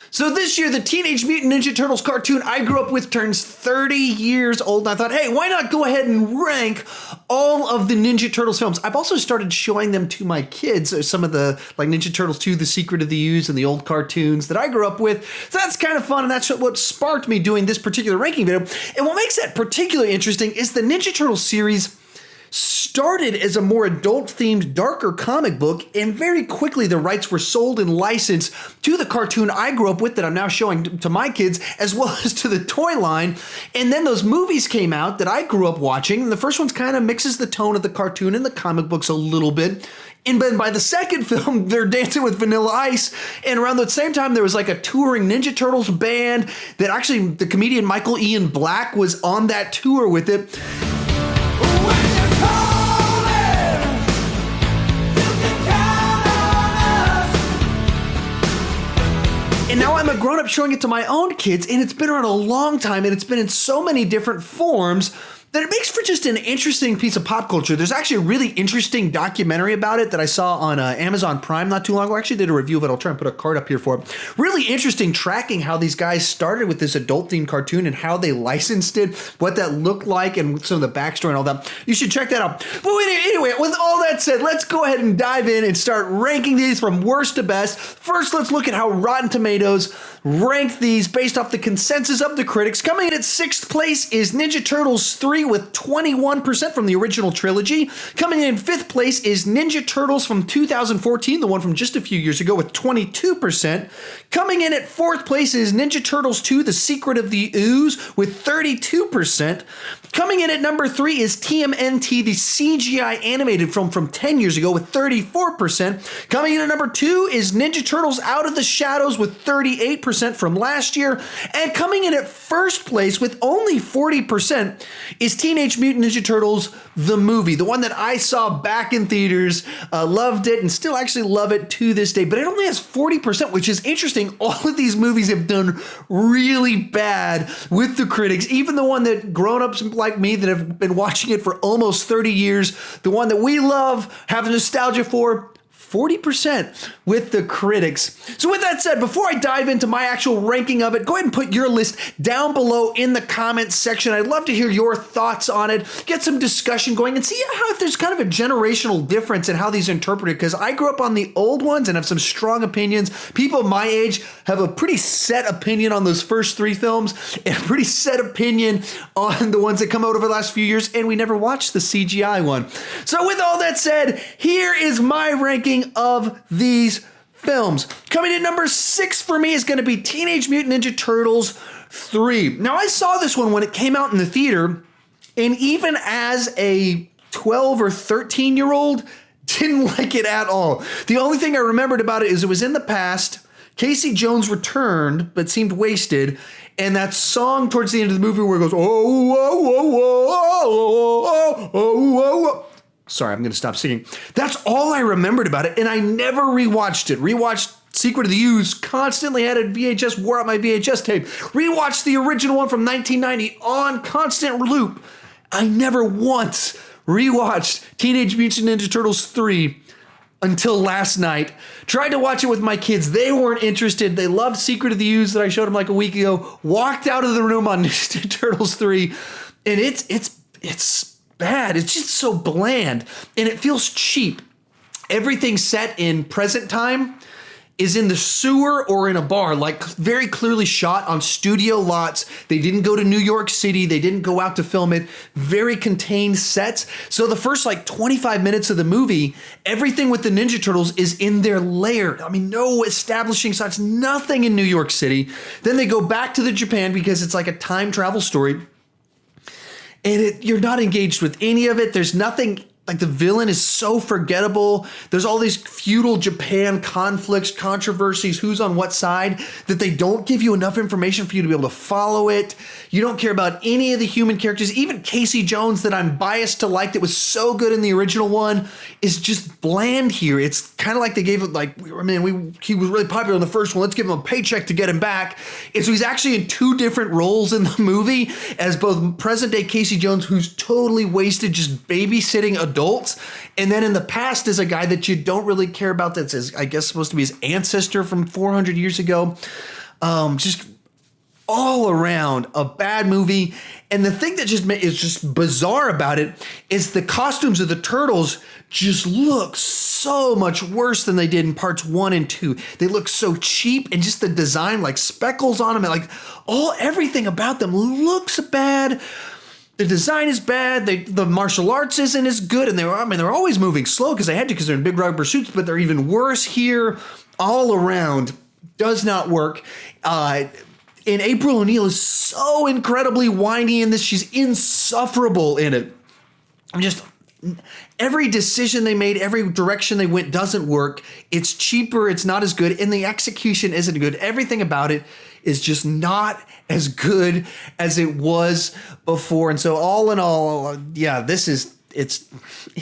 So this year, the Teenage Mutant Ninja Turtles cartoon I grew up with turns 30 years old. And I thought, hey, why not go ahead and rank all of the Ninja Turtles films? I've also started showing them to my kids, some of the, like Ninja Turtles 2, The Secret of the Ooze, and the old cartoons that I grew up with. So that's kind of fun, and that's what sparked me doing this particular ranking video. And what makes that particularly interesting is the Ninja Turtles series started as a more adult-themed, darker comic book, and very quickly the rights were sold and licensed to the cartoon I grew up with that I'm now showing to my kids, as well as to the toy line. And then those movies came out that I grew up watching, and the first one kind of mixes the tone of the cartoon and the comic books a little bit. And then by the second film, they're dancing with Vanilla Ice. And around the same time, there was like a touring Ninja Turtles band that actually the comedian Michael Ian Black was on that tour with it. And now I'm a grown-up showing it to my own kids, and it's been around a long time, and it's been in so many different forms that it makes for just an interesting piece of pop culture. There's actually a really interesting documentary about it that I saw on Amazon Prime not too long ago. I actually did a review of it. I'll try and put a card up here for it. Really interesting, tracking how these guys started with this adult-themed cartoon and how they licensed it, what that looked like, and some of the backstory and all that. You should check that out. But anyway, with all that said, let's go ahead and dive in and start ranking these from worst to best. First, let's look at how Rotten Tomatoes ranked these based off the consensus of the critics. Coming in at 6th place is Ninja Turtles 3 with 21% from the original trilogy. Coming in 5th place is Ninja Turtles from 2014, the one from just a few years ago, with 22%. Coming in at 4th place is Ninja Turtles 2, The Secret of the Ooze, with 32%. Coming in at number 3 is TMNT, the CGI animated film from 10 years ago, with 34%. Coming in at number 2 is Ninja Turtles Out of the Shadows, with 38% from last year. And coming in at first place with only 40% is Teenage Mutant Ninja Turtles, the movie, the one that I saw back in theaters, loved it, and still actually love it to this day. But it only has 40%, which is interesting. All of these movies have done really bad with the critics. Even the one that grown-ups like me that have been watching it for almost 30 years, the one that we love, have nostalgia for, 40% with the critics. So with that said, before I dive into my actual ranking of it, go ahead and put your list down below in the comments section. I'd love to hear your thoughts on it, get some discussion going, and see how if there's kind of a generational difference in how these are interpreted, because I grew up on the old ones and have some strong opinions. People my age have a pretty set opinion on those first 3 films and a pretty set opinion on the ones that come out over the last few years, and we never watched the CGI one. So with all that said, here is my ranking of these films. Coming in number 6 for me is going to be Teenage Mutant Ninja Turtles 3. Now, I saw this one when it came out in the theater, and even as a 12 or 13-year-old, didn't like it at all. The only thing I remembered about it is it was in the past. Casey Jones returned, but seemed wasted. And that song towards the end of the movie where it goes, oh, oh, oh, oh, oh, oh, oh, oh. Sorry, I'm going to stop singing. That's all I remembered about it, and I never rewatched it. Rewatched Secret of the Ooze, constantly had a VHS, wore out my VHS tape. Rewatched the original one from 1990 on constant loop. I never once rewatched Teenage Mutant Ninja Turtles 3 until last night. Tried to watch it with my kids. They weren't interested. They loved Secret of the Ooze that I showed them like a week ago. Walked out of the room on Ninja Turtles 3, and it's bad. It's just so bland, and it feels cheap. Everything set in present time is in the sewer or in a bar, like very clearly shot on studio lots. They didn't go to New York City. They didn't go out to film it. Very contained sets. So the first like 25 minutes of the movie, everything with the Ninja Turtles is in their lair. I mean, no establishing shots, nothing in New York City. Then they go back to the Japan because it's like a time travel story. And you're not engaged with any of it. There's nothing, like the villain is so forgettable. There's all these feudal Japan conflicts, controversies, who's on what side, that they don't give you enough information for you to be able to follow it. You don't care about any of the human characters. Even Casey Jones, that I'm biased to like, that was so good in the original one, is just bland here. It's kind of like they gave it like, he was really popular in the first one. Let's give him a paycheck to get him back. And so he's actually in 2 different roles in the movie as both present day Casey Jones, who's totally wasted just babysitting adults, and then in the past is a guy that you don't really care about, that's I guess supposed to be his ancestor from 400 years ago. Just all around a bad movie. And the thing that is just bizarre about it is the costumes of the turtles just look so much worse than they did in parts 1 and 2. They look so cheap, and just the design, like speckles on them, and like everything about them looks bad. The design is bad. The martial arts isn't as good, and they're always moving slow because they had to, because they're in big rubber suits. But they're even worse here. All around, does not work. And April O'Neil is so incredibly whiny in this. She's insufferable in it. Every decision they made, every direction they went doesn't work. It's cheaper. It's not as good. And the execution isn't good. Everything about it is just not as good as it was before. And so all in all, yeah, it's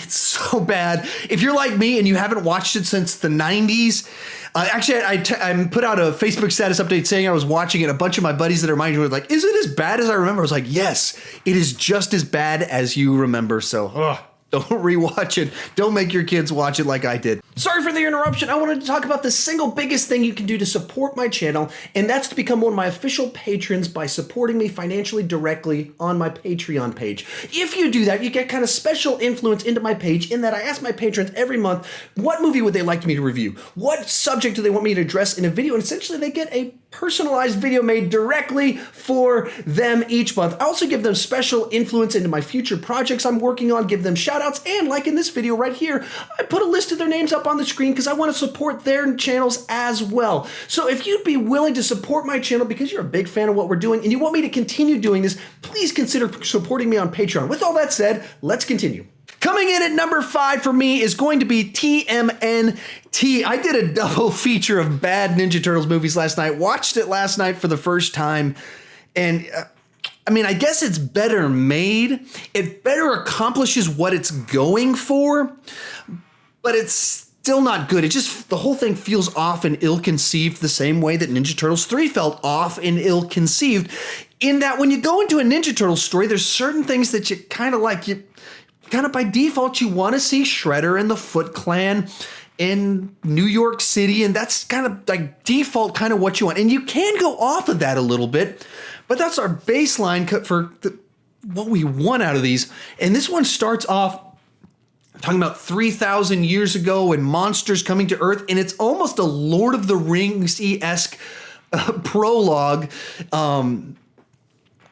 so bad. If you're like me and you haven't watched it since the 90s, actually, I put out a Facebook status update saying I was watching it. A bunch of my buddies that are mine were like, is it as bad as I remember? I was like, yes, it is just as bad as you remember. So don't rewatch it. Don't make your kids watch it like I did. Sorry for the interruption. I wanted to talk about the single biggest thing you can do to support my channel, and that's to become one of my official patrons by supporting me financially directly on my Patreon page. If you do that, you get kind of special influence into my page in that I ask my patrons every month, what movie would they like me to review? What subject do they want me to address in a video? And essentially they get a personalized video made directly for them each month. I also give them special influence into my future projects I'm working on, give them shout outs, and like in this video right here, I put a list of their names up on the screen because I want to support their channels as well. So if you'd be willing to support my channel because you're a big fan of what we're doing and you want me to continue doing this, please consider supporting me on Patreon. With all that said, let's continue. Coming in at number 5 for me is going to be TMNT. I did a double feature of bad Ninja Turtles movies last night. Watched it last night for the first time. And I mean, I guess it's better made. It better accomplishes what it's going for. But it's still not good. The whole thing feels off and ill-conceived the same way that Ninja Turtles 3 felt off and ill-conceived. In that when you go into a Ninja Turtles story, there's certain things that you kind of like. Kind of by default, you want to see Shredder and the Foot Clan in New York City, and that's kind of like default kind of what you want. And you can go off of that a little bit, but that's our baseline for what we want out of these. And this one starts off talking about 3,000 years ago and monsters coming to Earth, and it's almost a Lord of the Rings-esque prologue,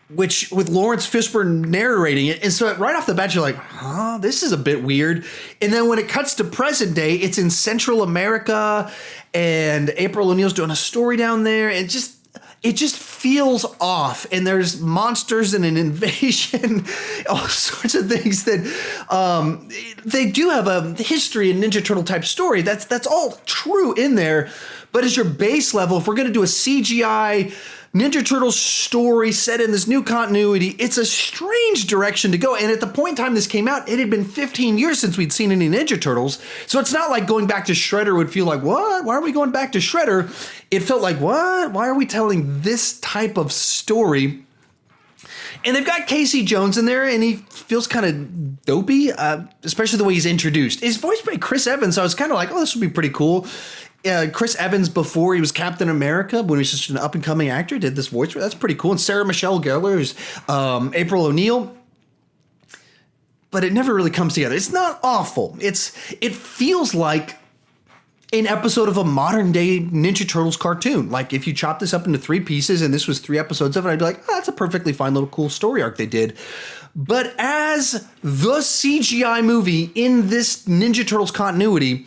which with Lawrence Fishburne narrating it. And so right off the bat, you're like, huh, this is a bit weird. And then when it cuts to present day, it's in Central America and April O'Neil's doing a story down there. It just feels off. And there's monsters and an invasion, all sorts of things that they do have a history in Ninja Turtle type story. That's all true in there. But as your base level, if we're going to do a CGI Ninja Turtles story set in this new continuity, it's a strange direction to go. And at the point in time this came out, it had been 15 years since we'd seen any Ninja Turtles. So it's not like going back to Shredder would feel like, what? Why are we going back to Shredder? It felt like, what? Why are we telling this type of story? And they've got Casey Jones in there, and he feels kind of dopey, especially the way he's introduced. He's voiced by Chris Evans, so I was kind of like, oh, this would be pretty cool. Chris Evans, before he was Captain America, when he was just an up-and-coming actor, did this voice. That's pretty cool. And Sarah Michelle Gellar, who's April O'Neil. But it never really comes together. It's not awful. It feels like an episode of a modern-day Ninja Turtles cartoon. Like, if you chop this up into 3 pieces, and this was 3 episodes of it, I'd be like, oh, that's a perfectly fine little cool story arc they did. But as the CGI movie in this Ninja Turtles continuity,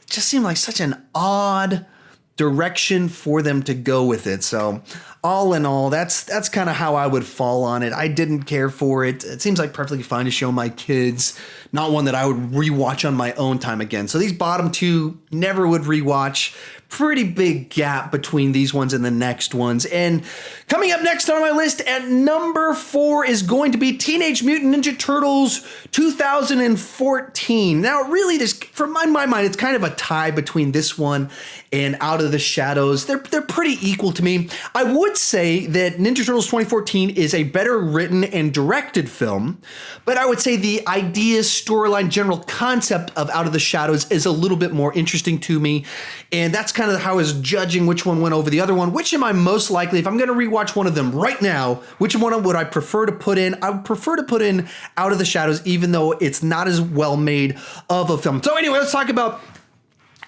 just seemed like such an odd direction for them to go with it. So all in all, that's kind of how I would fall on it. I didn't care for it. It seems like perfectly fine to show my kids, not one that I would rewatch on my own time again. So these bottom 2 never would rewatch. Pretty big gap between these ones and the next ones. And coming up next on my list at number 4 is going to be Teenage Mutant Ninja Turtles 2014. Now, really, this, from my mind, it's kind of a tie between this one and Out of the Shadows. They're pretty equal to me. I would say that Ninja Turtles 2014 is a better written and directed film, but I would say the idea, storyline, general concept of Out of the Shadows is a little bit more interesting to me, and that's kind kind of how I was judging which one went over the other one. Which am I most likely, if I'm going to rewatch one of them right now, which one would I prefer to put in? I would prefer to put in Out of the Shadows, even though it's not as well made of a film. So anyway, let's talk about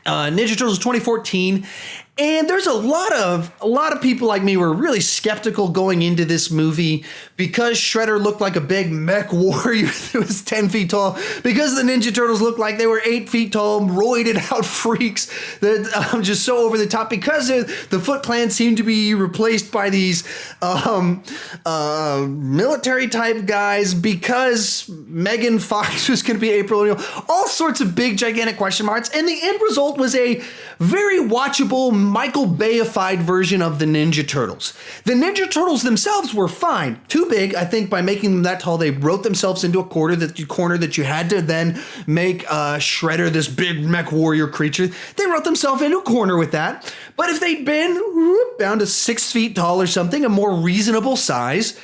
Ninja Turtles 2014. And there's a lot of people like me were really skeptical going into this movie because Shredder looked like a big mech warrior that was 10 feet tall, because the Ninja Turtles looked like they were 8 feet tall, roided out freaks that just so over the top, because the Foot Clan seemed to be replaced by these military type guys, because Megan Fox was going to be April O'Neil, all sorts of big gigantic question marks, and the end result was a very watchable Michael Bayified version of the Ninja Turtles. The Ninja Turtles themselves were fine. Too big, I think, by making them that tall. They wrote themselves into a corner that you had to then make Shredder this big mech warrior creature. They wrote themselves into a corner with that. But if they'd been down to 6 feet tall or something, a more reasonable size,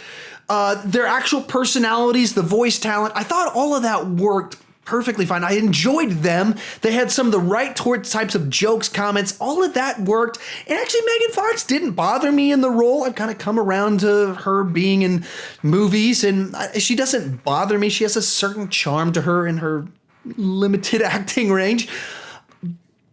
their actual personalities, the voice talent, I thought all of that worked perfectly fine. I enjoyed them. They had some of the right types of jokes, comments. All of that worked. And actually, Megan Fox didn't bother me in the role. I've kind of come around to her being in movies, and she doesn't bother me. She has a certain charm to her in her limited acting range.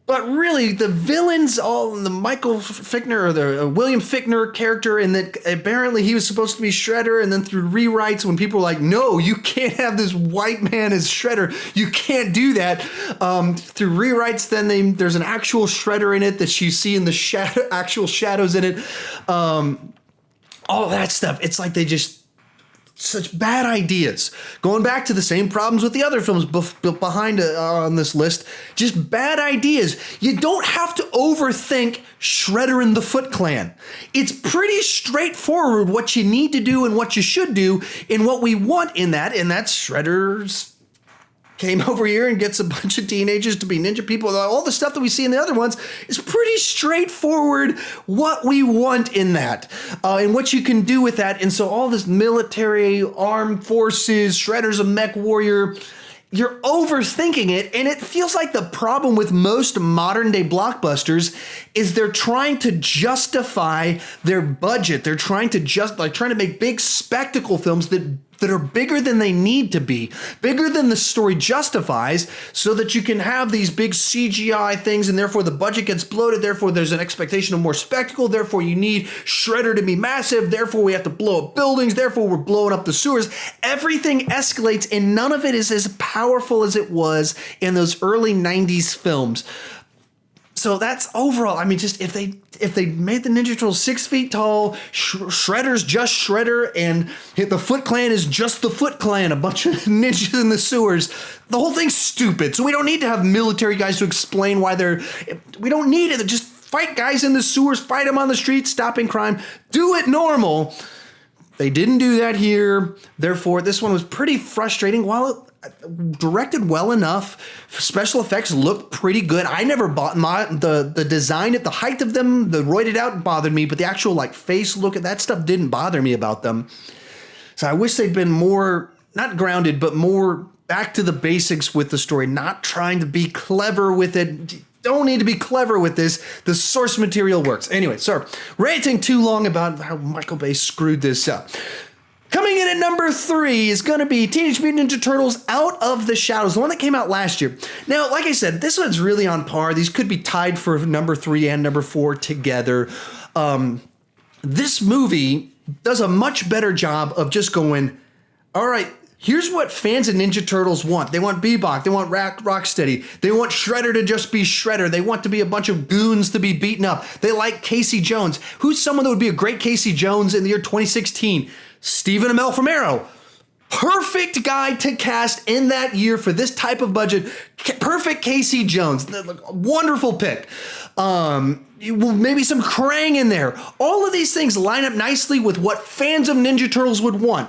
But really, the villains, all the Michael Fichtner or the William Fichtner character, and that apparently he was supposed to be Shredder, and then through rewrites, when people were like, "No, you can't have this white man as Shredder. You can't do that." Through rewrites, then there's an actual Shredder in it that you see in the actual shadows in it. All that stuff. It's like they just. Such bad ideas. Going back to the same problems with the other films behind on this list, just bad ideas. You don't have to overthink Shredder and the Foot Clan. It's pretty straightforward what you need to do and what you should do and what we want in that, and that's Shredder's came over here and gets a bunch of teenagers to be ninja people. All the stuff that we see in the other ones is pretty straightforward what we want in that and what you can do with that. And so all this military, armed forces, Shredder's a mech warrior, you're overthinking it. And it feels like the problem with most modern day blockbusters is they're trying to justify their budget. They're trying to make big spectacle films that are bigger than they need to be, bigger than the story justifies, so that you can have these big CGI things, and therefore the budget gets bloated, therefore there's an expectation of more spectacle, therefore you need Shredder to be massive, therefore we have to blow up buildings, therefore we're blowing up the sewers. Everything escalates, and none of it is as powerful as it was in those early 90s films. So that's overall, I mean, just if they made the Ninja Turtles 6 feet tall, Shredder's just Shredder, and the Foot Clan is just the Foot Clan, a bunch of ninjas in the sewers, the whole thing's stupid. So we don't need to have military guys to explain why we don't need it. Just fight guys in the sewers, fight them on the streets, stopping crime, do it normal. They didn't do that here. Therefore, this one was pretty frustrating. While it directed well enough, special effects looked pretty good. I never bought the design at the height of them. The roided out bothered me, but the actual face look at that stuff didn't bother me about them. So I wish they'd been more, not grounded, but more back to the basics with the story, not trying to be clever with it. Don't need to be clever with this. The source material works. Anyway, sorry, ranting too long about how Michael Bay screwed this up. Coming in at number 3 is going to be Teenage Mutant Ninja Turtles Out of the Shadows, the one that came out last year. Now, like I said, this one's really on par. These could be tied for number 3 and number 4 together. This movie does a much better job of just going, all right, here's what fans of Ninja Turtles want. They want Bebop. They want Rocksteady. They want Shredder to just be Shredder. They want to be a bunch of goons to be beaten up. They like Casey Jones. Who's someone that would be a great Casey Jones in the year 2016? Stephen Amell from Arrow. Perfect guy to cast in that year for this type of budget. Perfect Casey Jones. Wonderful pick. Maybe some Krang in there. All of these things line up nicely with what fans of Ninja Turtles would want.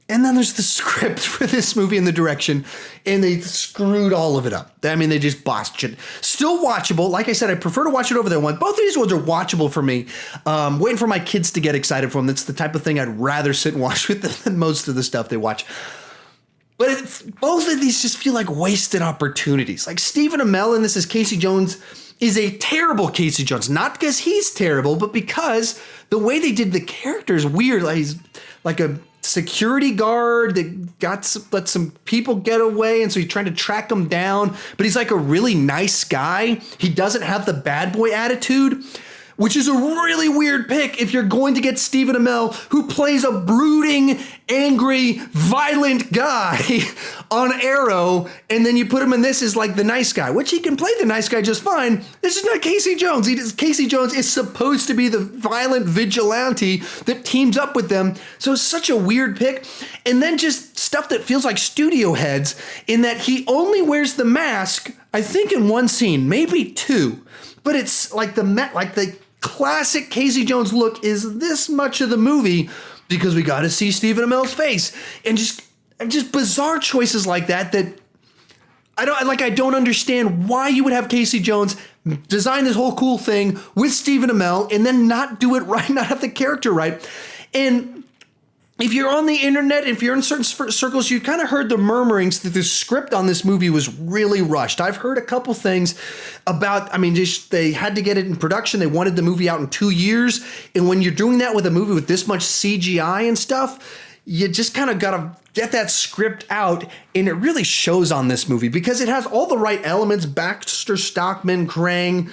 And then there's the script for this movie and the direction, and they screwed all of it up. I mean, they just botched it. Still watchable. Like I said, I prefer to watch it over there one. Both of these ones are watchable for me. Waiting for my kids to get excited for them. That's the type of thing I'd rather sit and watch with them than most of the stuff they watch. But both of these just feel like wasted opportunities. Like Stephen Amell in this as Casey Jones is a terrible Casey Jones. Not because he's terrible, but because the way they did the character is weird. Like he's like a security guard that let some people get away, and so he's trying to track them down. But he's like a really nice guy. He doesn't have the bad boy attitude, which is a really weird pick if you're going to get Stephen Amell, who plays a brooding, angry, violent guy on Arrow, and then you put him in this as like the nice guy, which he can play the nice guy just fine. This is not Casey Jones. Casey Jones is supposed to be the violent vigilante that teams up with them. So it's such a weird pick. And then just stuff that feels like studio heads in that he only wears the mask, I think in one scene, maybe two. But it's like the classic Casey Jones look is this much of the movie because we got to see Stephen Amell's face, and just bizarre choices like that I don't understand why you would have Casey Jones design this whole cool thing with Stephen Amell and then not do it right, not have the character right. And if you're on the internet, if you're in certain circles, you kind of heard the murmurings that the script on this movie was really rushed. I've heard a couple things about, just they had to get it in production. They wanted the movie out in 2 years. And when you're doing that with a movie with this much CGI and stuff, you just kind of got to get that script out. And it really shows on this movie because it has all the right elements, Baxter Stockman, Krang.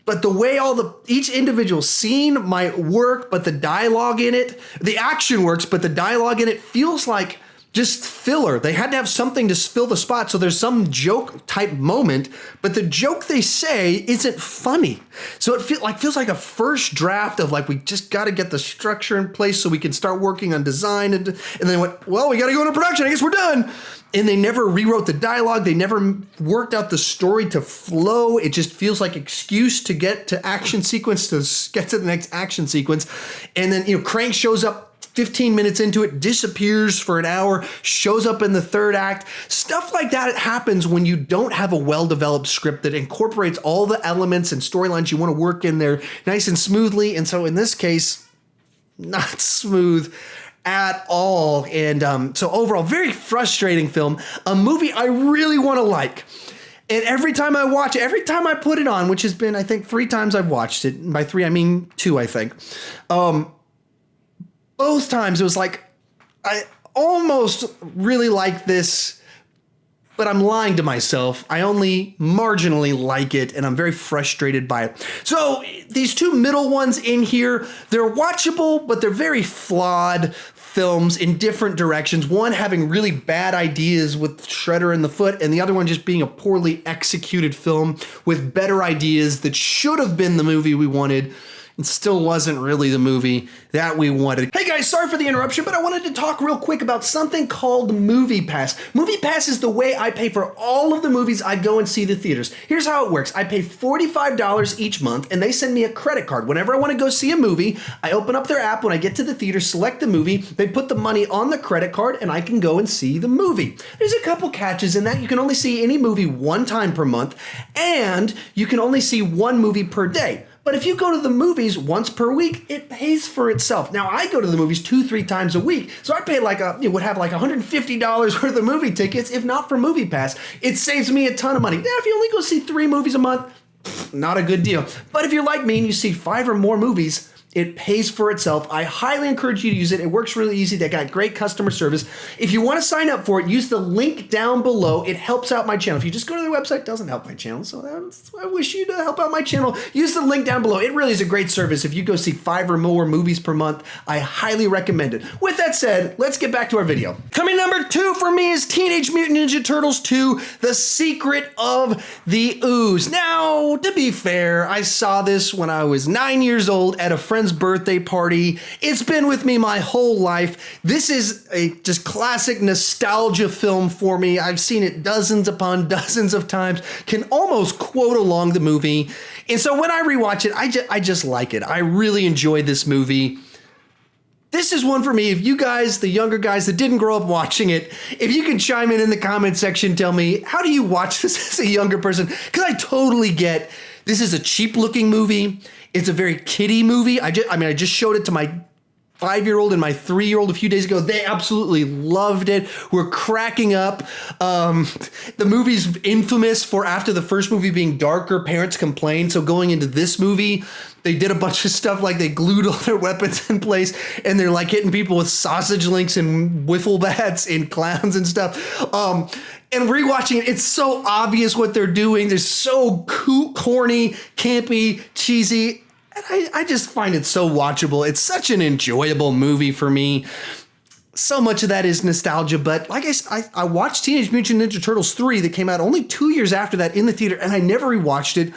But the way each individual scene might work, but the dialogue in it, the action works, but the dialogue in it feels like just filler. They had to have something to fill the spot. So there's some joke type moment, but the joke they say isn't funny. So it feels like a first draft of like, we just got to get the structure in place so we can start working on design. And then they went, well, we got to go into production. I guess we're done. And they never rewrote the dialogue. They never worked out the story to flow. It just feels like excuse to get to action sequence, to get to the next action sequence. And then, Krang shows up 15 minutes into it, disappears for an hour, shows up in the third act. Stuff like that happens when you don't have a well-developed script that incorporates all the elements and storylines you want to work in there nice and smoothly. And so in this case, not smooth at all. And so overall, very frustrating film. A movie I really want to like. And every time I watch it, every time I put it on, which has been, I think, 3 times I've watched it. And by 3, I mean 2, I think. Both times it was like, I almost really like this, but I'm lying to myself. I only marginally like it, and I'm very frustrated by it. So these 2 middle ones in here, they're watchable, but they're very flawed films in different directions. One having really bad ideas with Shredder in the foot, and the other one just being a poorly executed film with better ideas that should have been the movie we wanted. It still wasn't really the movie that we wanted. Hey guys, sorry for the interruption, but I wanted to talk real quick about something called MoviePass. MoviePass is the way I pay for all of the movies I go and see the theaters. Here's how it works. I pay $45 each month, and they send me a credit card. Whenever I want to go see a movie, I open up their app. When I get to the theater, select the movie, they put the money on the credit card, and I can go and see the movie. There's a couple catches in that. You can only see any movie 1 time per month, and you can only see 1 movie per day. But if you go to the movies once per week, it pays for itself. Now, I go to the movies 2-3 times a week, so I pay would have like $150 worth of movie tickets, if not for MoviePass. It saves me a ton of money. Now, if you only go see 3 movies a month, not a good deal. But if you're like me and you see 5 or more movies, it pays for itself. I highly encourage you to use it. It works really easy. They got great customer service. If you want to sign up for it, use the link down below. It helps out my channel. If you just go to their website, it doesn't help my channel. So I wish you to help out my channel. Use the link down below. It really is a great service. If you go see 5 or more movies per month, I highly recommend it. With that said, let's get back to our video. Coming number 2 for me is Teenage Mutant Ninja Turtles 2, The Secret of the Ooze. Now, to be fair, I saw this when I was 9 years old at a friend's birthday party. It's been with me my whole life. This is a just classic nostalgia film for me. I've seen it dozens upon dozens of times, can almost quote along the movie. And so when I rewatch it, I just like it. I really enjoy this movie. This is one for me. If you guys, the younger guys that didn't grow up watching it, if you can chime in the comment section, tell me, how do you watch this as a younger person? Because I totally get this is a cheap looking movie. It's a very kiddie movie. I just showed it to my 5-year-old and my 3-year-old a few days ago. They absolutely loved it. We're cracking up. The movie's infamous for, after the first movie being darker, parents complained. So going into this movie, they did a bunch of stuff, like they glued all their weapons in place and they're like hitting people with sausage links and wiffle bats and clowns and stuff. And rewatching it, it's so obvious what they're doing. They're so corny, campy, cheesy. And I just find it so watchable. It's such an enjoyable movie for me. So much of that is nostalgia, but like I watched Teenage Mutant Ninja Turtles 3 that came out only 2 years after that in the theater, and I never rewatched it.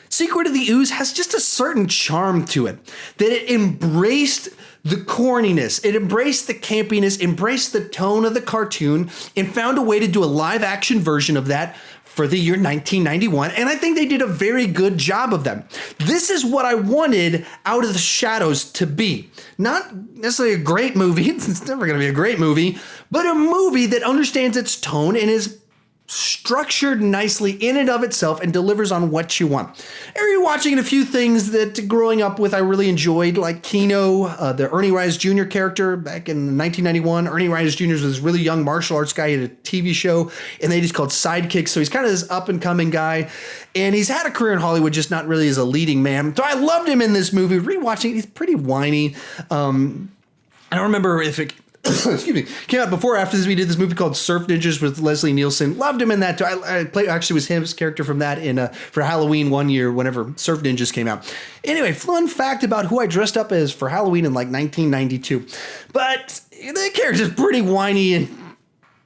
Secret of the Ooze has just a certain charm to it, that it embraced the corniness, it embraced the campiness, embraced the tone of the cartoon, and found a way to do a live action version of that for the year 1991, and I think they did a very good job of them. This is what I wanted Out of the Shadows to be. Not necessarily a great movie, it's never gonna be a great movie, but a movie that understands its tone and is structured nicely in and of itself and delivers on what you want. And rewatching a few things that growing up with I really enjoyed, like Keno, the Ernie Reyes Jr. character back in 1991. Ernie Reyes Jr. was this really young martial arts guy. He had a TV show, and they just called Sidekicks. So he's kind of this up-and-coming guy, and he's had a career in Hollywood, just not really as a leading man. So I loved him in this movie. Rewatching it, he's pretty whiny. I don't remember if it excuse me, came out before or after this. We did this movie called Surf Ninjas with Leslie Nielsen. Loved him in that too. I actually was his character from that in for Halloween one year whenever Surf Ninjas came out. Anyway, fun fact about who I dressed up as for Halloween in like 1992. But the character's pretty whiny, and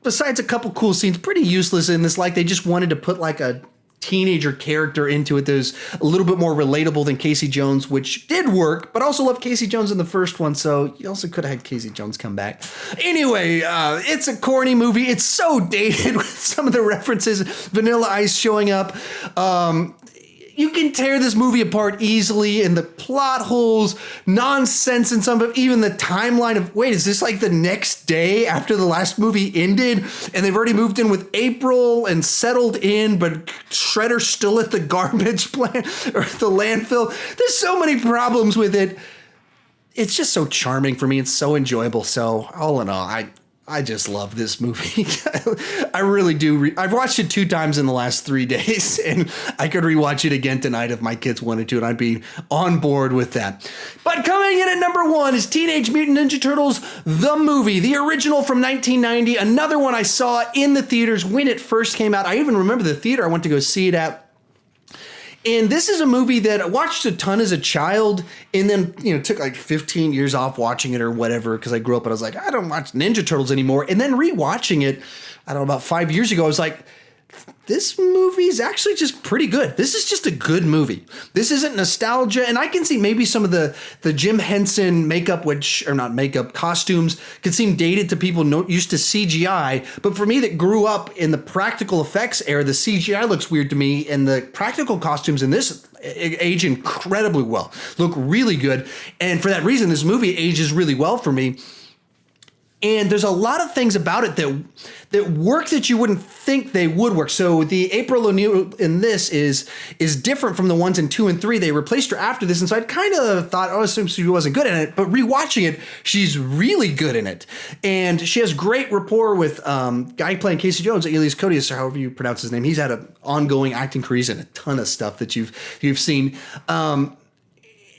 besides a couple cool scenes, pretty useless in this. Like they just wanted to put like a teenager character into it that was a little bit more relatable than Casey Jones, which did work, but also loved Casey Jones in the first one, so you also could have had Casey Jones come back. Anyway, it's a corny movie. It's so dated with some of the references, Vanilla Ice showing up. You can tear this movie apart easily, and the plot holes, nonsense in some of it, even the timeline of, wait, is this like the next day after the last movie ended? And they've already moved in with April and settled in, but Shredder's still at the garbage plant or the landfill. There's so many problems with it. It's just so charming for me. It's so enjoyable. So all in all, I just love this movie. I really do. I've watched it 2 times in the last 3 days, and I could rewatch it again tonight if my kids wanted to, and I'd be on board with that. But coming in at number 1 is Teenage Mutant Ninja Turtles, the movie, the original from 1990. Another one I saw in the theaters when it first came out. I even remember the theater I went to go see it at. And this is a movie that I watched a ton as a child, and then, took like 15 years off watching it or whatever, because I grew up and I was like, I don't watch Ninja Turtles anymore. And then rewatching it, I don't know, about 5 years ago, I was like, this movie is actually just pretty good. This is just a good movie. This isn't nostalgia, and I can see maybe some of the Jim Henson makeup, costumes could seem dated to people used to CGI. But for me that grew up in the practical effects era, the CGI looks weird to me, and the practical costumes in this age incredibly well, look really good. And for that reason, this movie ages really well for me. And there's a lot of things about it that work that you wouldn't think they would work. So the April O'Neil in this is different from the ones in 2 and 3. They replaced her after this, and so I kind of thought, I assumed she wasn't good in it. But rewatching it, she's really good in it, and she has great rapport with guy playing Casey Jones, Elias Koteas, or however you pronounce his name. He's had an ongoing acting career in a ton of stuff that you've seen.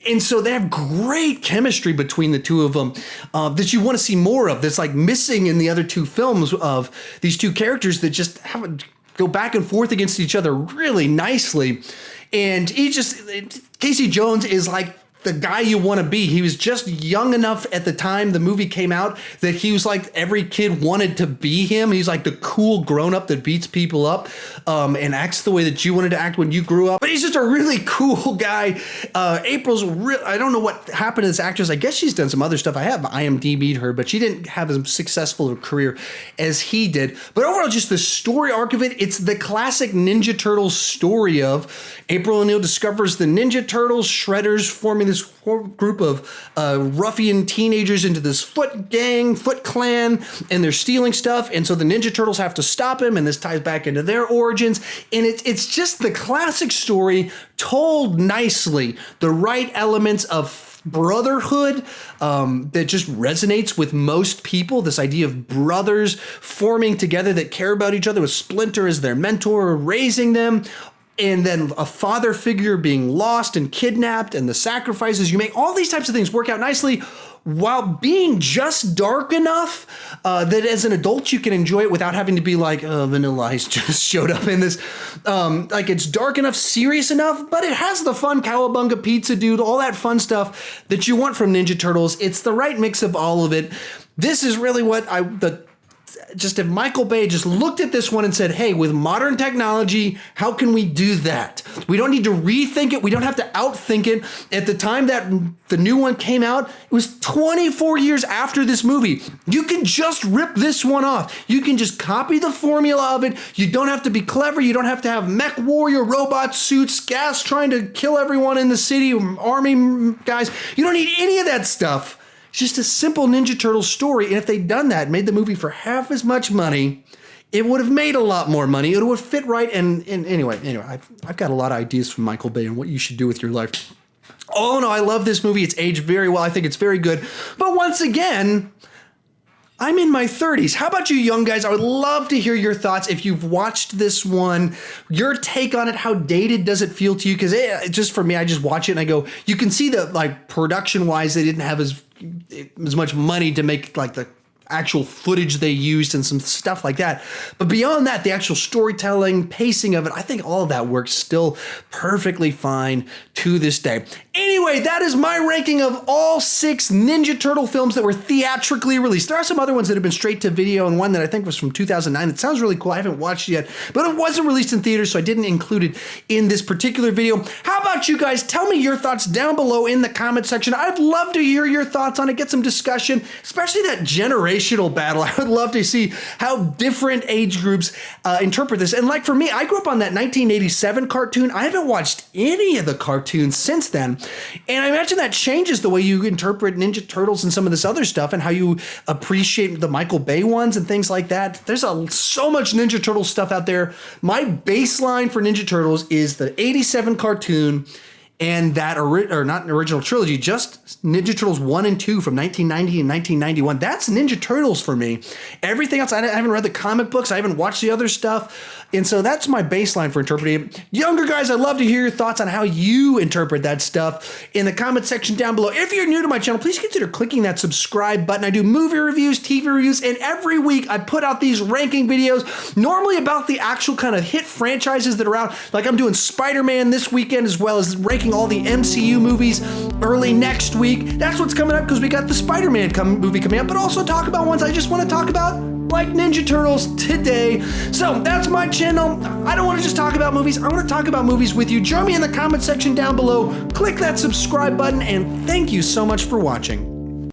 And so they have great chemistry between the two of them that you want to see more of. That's like missing in the other 2 films of these 2 characters that just go back and forth against each other really nicely. And Casey Jones is like the guy you want to be. He was just young enough at the time the movie came out that he was like every kid wanted to be him. He's like the cool grown-up that beats people up and acts the way that you wanted to act when you grew up. But he's just a really cool guy. April's I don't know what happened to this actress. I guess she's done some other stuff. I have IMDb'd her, but she didn't have as successful a career as he did. But overall, just the story arc of it, it's the classic Ninja Turtles story of April O'Neil discovers the Ninja Turtles, Shredder's forming this group of ruffian teenagers into this Foot clan, and they're stealing stuff, and so the Ninja Turtles have to stop him, and this ties back into their origins, and it's just the classic story told nicely, the right elements of brotherhood that just resonates with most people. This idea of brothers forming together that care about each other, with Splinter as their mentor, raising them. And then a father figure being lost and kidnapped, and the sacrifices you make. All these types of things work out nicely while being just dark enough that as an adult you can enjoy it without having to be like, oh, Vanilla Ice just showed up in this. Like, it's dark enough, serious enough, but it has the fun Cowabunga Pizza Dude, all that fun stuff that you want from Ninja Turtles. It's the right mix of all of it. This is really what just if Michael Bay just looked at this one and said, hey, with modern technology, how can we do that? We don't need to rethink it. We don't have to outthink it. At the time that the new one came out, it was 24 years after this movie. You can just rip this one off. You can just copy the formula of it. You don't have to be clever. You don't have to have mech warrior robot suits, gas trying to kill everyone in the city, army guys. You don't need any of that stuff. It's just a simple Ninja Turtles story, and if they'd done that, made the movie for half as much money, it would have made a lot more money. It would fit right, and anyway, I've got a lot of ideas from Michael Bay on what you should do with your life. Oh no, I love this movie. It's aged very well. I think it's very good. But once again, I'm in my 30s. How about you young guys? I would love to hear your thoughts. If you've watched this one, your take on it, how dated does it feel to you? Because just for me, I just watch it and I go, you can see that, like, production-wise, they didn't have as much money to make like the actual footage they used and some stuff like that. But beyond that, the actual storytelling, pacing of it, I think all of that works still perfectly fine to this day. Anyway, that is my ranking of all 6 Ninja Turtle films that were theatrically released. There are some other ones that have been straight to video, and one that I think was from 2009. It sounds really cool. I haven't watched it yet, but it wasn't released in theaters, so I didn't include it in this particular video. How about you guys? Tell me your thoughts down below in the comment section. I'd love to hear your thoughts on it, get some discussion, especially that generational battle. I would love to see how different age groups interpret this. And like for me, I grew up on that 1987 cartoon. I haven't watched any of the cartoons since then. And I imagine that changes the way you interpret Ninja Turtles and some of this other stuff, and how you appreciate the Michael Bay ones and things like that. There's so much Ninja Turtle stuff out there. My baseline for Ninja Turtles is the 87 cartoon and that not an original trilogy, just Ninja Turtles 1 and 2 from 1990 and 1991. That's Ninja Turtles for me. Everything else, I haven't read the comic books. I haven't watched the other stuff. And so that's my baseline for interpreting it. Younger guys, I'd love to hear your thoughts on how you interpret that stuff in the comment section down below. If you're new to my channel, please consider clicking that subscribe button. I do movie reviews, TV reviews, and every week I put out these ranking videos, normally about the actual kind of hit franchises that are out. Like I'm doing Spider-Man this weekend, as well as ranking all the MCU movies early next week. That's what's coming up, because we got the Spider-Man movie coming up, but also talk about ones I just want to talk about, like Ninja Turtles today. So that's my channel. I don't want to just talk about movies. I want to talk about movies with you. Join me in the comment section down below. Click that subscribe button, and thank you so much for watching.